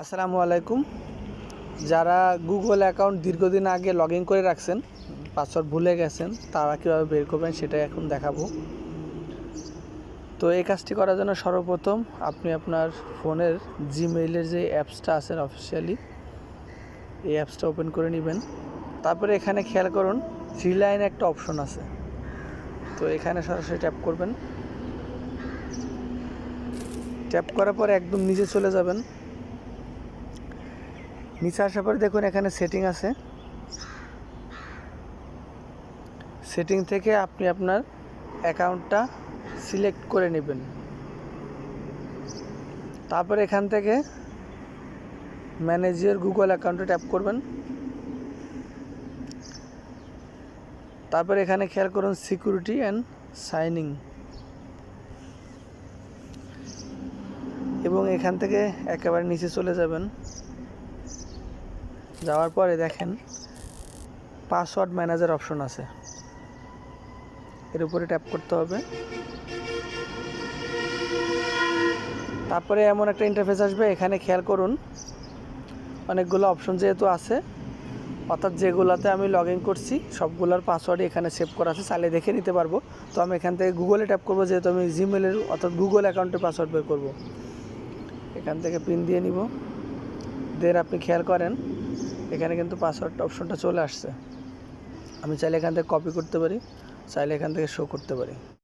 আসসালামু আলাইকুম। যারা গুগল অ্যাকাউন্ট দীর্ঘদিন আগে লগ ইন করে রাখছেন, পাসওয়ার্ড ভুলে গেছেন, তারা কীভাবে বের করবেন সেটাই এখন দেখাবো। তো এই কাজটি করার জন্য সর্বপ্রথম আপনি আপনার ফোনের জিমেইলের যে অ্যাপসটা আছে অফিসিয়ালি, এই অ্যাপসটা ওপেন করে নেবেন। তারপরে এখানে খেয়াল করুন থ্রি লাইন একটা অপশন আছে, তো এখানে সরাসরি ট্যাপ করবেন। ট্যাপ করার পরে একদম নিচে চলে যাবেন। নিচে আসার পরে দেখুন এখানে সেটিং আছে। সেটিং থেকে আপনি আপনার অ্যাকাউন্টটা সিলেক্ট করে নেবেন। তারপর এখান থেকে ম্যানেজ ইওর গুগল অ্যাকাউন্টে ট্যাপ করবেন। তারপর এখানে খেয়াল করুন সিকিউরিটি অ্যান্ড সাইনিং, এবং এখান থেকে একেবারে নিচে চলে যাবেন। যাওয়ার পরে দেখেন পাসওয়ার্ড ম্যানেজার অপশন আছে, এর উপরে ট্যাপ করতে হবে। তারপরে এমন একটা ইন্টারফেস আসবে, এখানে খেয়াল করুন অনেকগুলো অপশন যেহেতু আছে, অর্থাৎ যেগুলোতে আমি লগ ইন করছি সবগুলোর পাসওয়ার্ডই এখানে সেভ করা আছে, চাইলে দেখে নিতে পারবো। তো আমি এখান থেকে গুগলে ট্যাপ করবো, যেহেতু আমি জিমেলের অর্থাৎ গুগল অ্যাকাউন্টের পাসওয়ার্ড বের করবো। এখান থেকে পিন দিয়ে নিব। দেন আপনি খেয়াল করেন এখানে কিন্তু পাসওয়ার্ড অপশনটা চলে আসছে। আমি চাইলে এখান থেকে কপি করতে পারি, চাইলে এখান থেকে শো করতে পারি।